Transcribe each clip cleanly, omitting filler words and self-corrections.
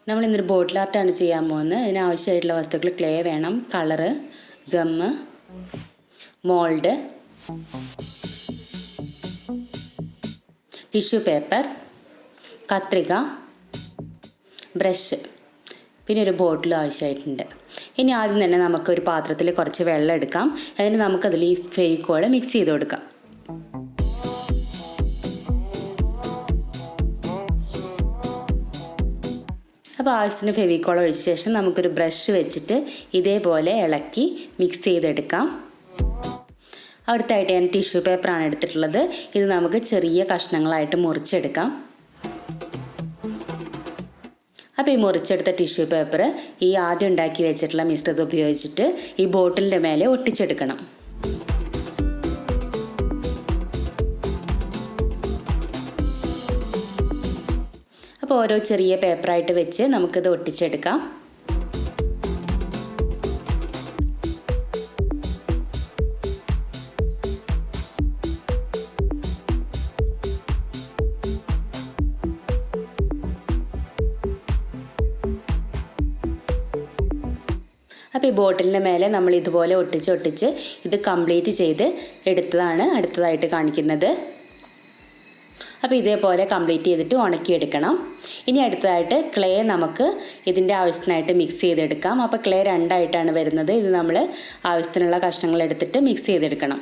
നമ്മൾ ഇന്നൊരു ബോട്ടിൽ ആർട്ടാണ് ചെയ്യാൻ പോകുന്നത്. അതിനാവശ്യമായിട്ടുള്ള വസ്തുക്കൾ ക്ലേ വേണം, colour, gum, mould, tissue paper, കത്രിക, ബ്രഷ്, പിന്നെ ഒരു ബോട്ടിൽ ആവശ്യമായിട്ടുണ്ട്. ഇനി ആദ്യം തന്നെ നമുക്കൊരു പാത്രത്തിൽ കുറച്ച് വെള്ളം എടുക്കാം. അതിന് നമുക്കതിൽ ഈ ഫെവിക്കോൾ മിക്സ് ചെയ്ത് കൊടുക്കാം. അപ്പോൾ ആവശ്യത്തിന് ഫെവിക്കോൾ ഒഴിച്ച ശേഷം നമുക്കൊരു ബ്രഷ് വെച്ചിട്ട് ഇതേപോലെ ഇളക്കി മിക്സ് ചെയ്തെടുക്കാം. അടുത്തായിട്ട് ഞാൻ ടിഷ്യൂ പേപ്പറാണ് എടുത്തിട്ടുള്ളത്. ഇത് നമുക്ക് ചെറിയ കഷ്ണങ്ങളായിട്ട് മുറിച്ചെടുക്കാം. അപ്പോൾ ഈ മുറിച്ചെടുത്ത ടിഷ്യൂ പേപ്പർ ഈ ആദ്യം ഉണ്ടാക്കി വെച്ചിട്ടുള്ള മിശ്രിതം ഉപയോഗിച്ചിട്ട് ഈ ബോട്ടിലിൻ്റെ മേലെ ഒട്ടിച്ചെടുക്കണം. അപ്പോൾ ഓരോ ചെറിയ പേപ്പറായിട്ട് വെച്ച് നമുക്കിത് ഒട്ടിച്ചെടുക്കാം. അപ്പോൾ ഈ ബോട്ടിലിൻ്റെ മേലെ നമ്മൾ ഇതുപോലെ ഒട്ടിച്ച് ഇത് കംപ്ലീറ്റ് ചെയ്ത് എടുത്തതാണ് അടുത്തതായിട്ട് കാണിക്കുന്നത്. അപ്പോൾ ഇതേപോലെ കംപ്ലീറ്റ് ചെയ്തിട്ട് ഉണക്കിയെടുക്കണം. ഇനി അടുത്തതായിട്ട് ക്ലേ നമുക്ക് ഇതിൻ്റെ ആവശ്യത്തിനായിട്ട് മിക്സ് ചെയ്തെടുക്കാം. അപ്പോൾ ക്ലേ രണ്ടായിട്ടാണ് വരുന്നത്. ഇത് നമ്മൾ ആവശ്യത്തിനുള്ള കഷ്ണങ്ങൾ എടുത്തിട്ട് മിക്സ് ചെയ്തെടുക്കണം.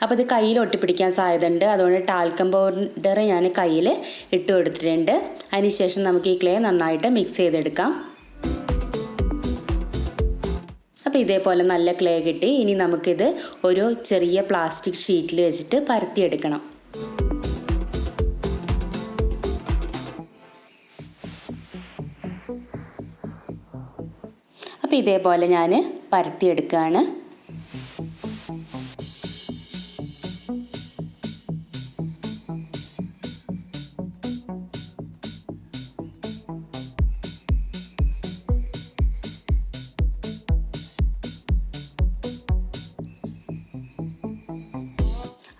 അപ്പോൾ ഇത് കയ്യിൽ ഒട്ടിപ്പിടിക്കാൻ സാധ്യതയുണ്ട്. അതുകൊണ്ട് ടാൽക്കം പൗഡർ ഞാൻ കയ്യിൽ ഇട്ട് കൊടുത്തിട്ടുണ്ട്. അതിനുശേഷം നമുക്ക് ഈ ക്ലേ നന്നായിട്ട് മിക്സ് ചെയ്തെടുക്കാം. അപ്പോൾ ഇതേപോലെ നല്ല ക്ലേ കിട്ടി. ഇനി നമുക്കിത് ഒരു ചെറിയ പ്ലാസ്റ്റിക് ഷീറ്റിൽ വെച്ചിട്ട് പരത്തിയെടുക്കണം. അപ്പോൾ ഇതേപോലെ ഞാൻ പരത്തിയെടുക്കുകയാണ്.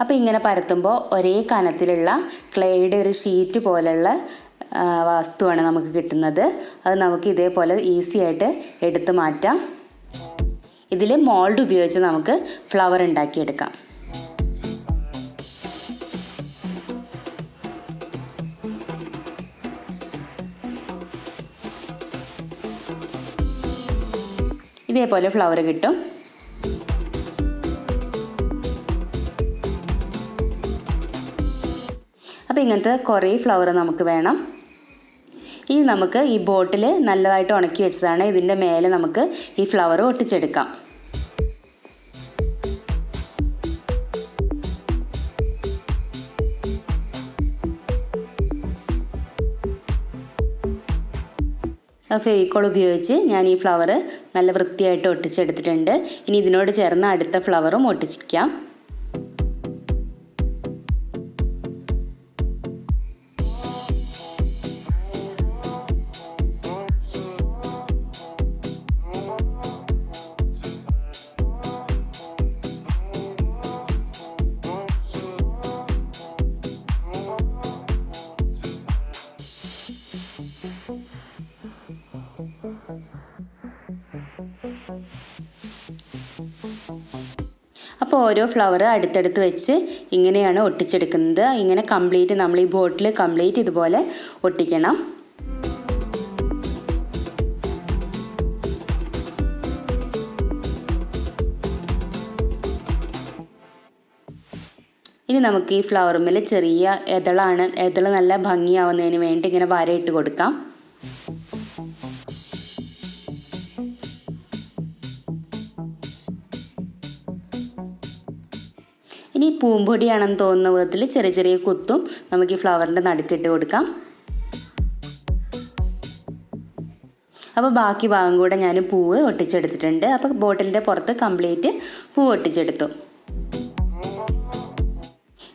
അപ്പോൾ ഇങ്ങനെ പരത്തുമ്പോൾ ഒരേ കനത്തിലുള്ള ക്ലേയുടെ ഒരു ഷീറ്റ് പോലുള്ള വസ്തുവാണ് നമുക്ക് കിട്ടുന്നത്. അത് നമുക്ക് ഇതേപോലെ ഈസി ആയിട്ട് എടുത്ത് മാറ്റാം. ഇതിൽ മോൾഡ് ഉപയോഗിച്ച് നമുക്ക് ഫ്ലവർ ഉണ്ടാക്കിയെടുക്കാം. ഇതേപോലെ ഫ്ലവർ കിട്ടും. അപ്പോൾ ഇങ്ങനത്തെ കുറേ ഫ്ലവർ നമുക്ക് വേണം. ഇനി നമുക്ക് ഈ ബോട്ടിൽ നല്ലതായിട്ട് ഉണക്കി വെച്ചതാണ്. ഇതിൻ്റെ മേലെ നമുക്ക് ഈ ഫ്ലവർ ഒട്ടിച്ചെടുക്കാം. ഫെവിക്കോൾ ഉപയോഗിച്ച് ഞാൻ ഈ ഫ്ലവർ നല്ല വൃത്തിയായിട്ട് ഒട്ടിച്ചെടുത്തിട്ടുണ്ട്. ഇനി ഇതിനോട് ചേർന്ന് അടുത്ത ഫ്ലവറും ഒട്ടിച്ചിരിക്കാം. അപ്പോൾ ഓരോ ഫ്ലവർ അടുത്തടുത്ത് വെച്ച് ഇങ്ങനെയാണ് ഒട്ടിച്ചെടുക്കുന്നത്. ഇങ്ങനെ കംപ്ലീറ്റ് നമ്മൾ ഈ ബോട്ടിൽ കംപ്ലീറ്റ് ഇതുപോലെ ഒട്ടിക്കണം. ഇനി നമുക്ക് ഈ ഫ്ലവറുമ്മൽ ചെറിയ ഇതൾ നല്ല ഭംഗിയാവുന്നതിന് വേണ്ടി ഇങ്ങനെ വരയിട്ട് കൊടുക്കാം. ഇനി പൂമ്പൊടിയാണെന്ന് തോന്നുന്ന വിധത്തിൽ ചെറിയ ചെറിയ കുത്തും നമുക്ക് ഈ ഫ്ലവറിൻ്റെ നടുക്കിട്ട് കൊടുക്കാം. അപ്പോൾ ബാക്കി ഭാഗം കൂടെ ഞാൻ പൂവ് ഒട്ടിച്ചെടുത്തിട്ടുണ്ട്. അപ്പോൾ ബോട്ടിലിൻ്റെ പുറത്ത് കംപ്ലീറ്റ് പൂവ് ഒട്ടിച്ചെടുത്തു.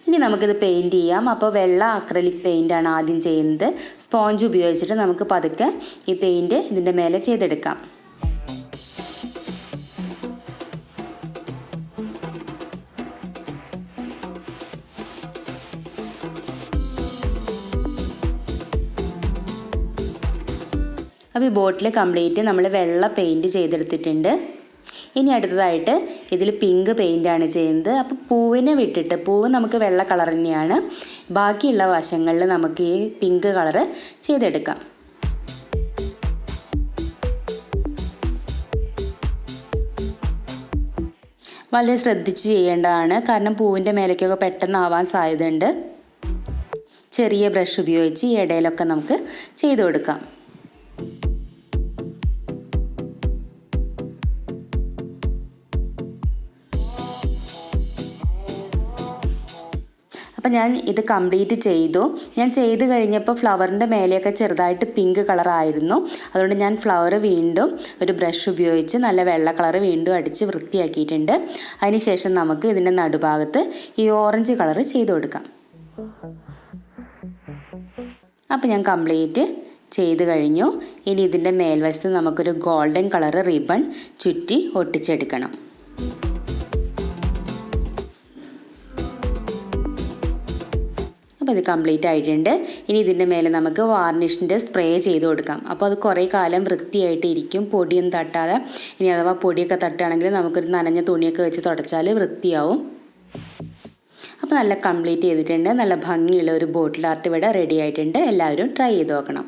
ഇനി നമുക്കിത് പെയിൻറ്റ് ചെയ്യാം. അപ്പോൾ വെള്ള അക്രലിക് പെയിൻ്റാണ് ആദ്യം ചെയ്യുന്നത്. സ്പോഞ്ച് ഉപയോഗിച്ചിട്ട് നമുക്ക് പതുക്കെ ഈ പെയിൻറ്റ് ഇതിൻ്റെ മേലെ ചെയ്തെടുക്കാം. അപ്പോൾ ഈ ബോട്ടിൽ കംപ്ലീറ്റ് നമ്മൾ വെള്ള പെയിൻറ്റ് ചെയ്തെടുത്തിട്ടുണ്ട്. ഇനി അടുത്തതായിട്ട് ഇതിൽ പിങ്ക് പെയിൻ്റാണ് ചെയ്യുന്നത്. അപ്പോൾ പൂവിനെ വിട്ടിട്ട്, പൂവ് നമുക്ക് വെള്ള കളർ തന്നെയാണ്, ബാക്കിയുള്ള വശങ്ങളിൽ നമുക്ക് ഈ പിങ്ക് കളറ് ചെയ്തെടുക്കാം. വളരെ ശ്രദ്ധിച്ച് ചെയ്യേണ്ടതാണ്, കാരണം പൂവിൻ്റെ മേലേക്കൊക്കെ പെട്ടെന്ന് ആവാൻ സാധ്യതയുണ്ട്. ചെറിയ ബ്രഷ് ഉപയോഗിച്ച് ഈ ഇടയിലൊക്കെ നമുക്ക് ചെയ്ത് കൊടുക്കാം. അപ്പോൾ ഞാൻ ഇത് കംപ്ലീറ്റ് ചെയ്തു. ഞാൻ ചെയ്ത് കഴിഞ്ഞപ്പോൾ ഫ്ലവറിൻ്റെ മേലെയൊക്കെ ചെറുതായിട്ട് പിങ്ക് കളറായിരുന്നു. അതുകൊണ്ട് ഞാൻ ഫ്ലവർ വീണ്ടും ഒരു ബ്രഷ് ഉപയോഗിച്ച് നല്ല വെള്ള കളർ വീണ്ടും അടിച്ച് വൃത്തിയാക്കിയിട്ടുണ്ട്. അതിനുശേഷം നമുക്ക് ഇതിൻ്റെ നടുഭാഗത്ത് ഈ ഓറഞ്ച് കളർ ചെയ്ത് കൊടുക്കാം. അപ്പോൾ ഞാൻ കംപ്ലീറ്റ് ചെയ്ത് കഴിഞ്ഞു. ഇനി ഇതിൻ്റെ മേൽവശത്ത് നമുക്കൊരു ഗോൾഡൻ കളർ റിബൺ ചുറ്റി ഒട്ടിച്ചെടുക്കണം. അപ്പോൾ ഇത് കംപ്ലീറ്റ് ആയിട്ടുണ്ട്. ഇനി ഇതിൻ്റെ മേലെ നമുക്ക് വാർണിഷിൻ്റെ സ്പ്രേ ചെയ്ത് കൊടുക്കാം. അപ്പോൾ അത് കുറേ കാലം വൃത്തിയായിട്ട് ഇരിക്കും, പൊടിയൊന്നും തട്ടാതെ. ഇനി അഥവാ പൊടിയൊക്കെ തട്ടുകയാണെങ്കിൽ നമുക്കൊരു നനഞ്ഞ തുണിയൊക്കെ വെച്ച് തുടച്ചാൽ വൃത്തിയാവും. അപ്പോൾ നല്ല കംപ്ലീറ്റ് ചെയ്തിട്ടുണ്ട്. നല്ല ഭംഗിയുള്ള ഒരു ബോട്ടിൽ ആർട്ട് ഇവിടെ റെഡി ആയിട്ടുണ്ട്. എല്ലാവരും ട്രൈ ചെയ്ത് നോക്കണം.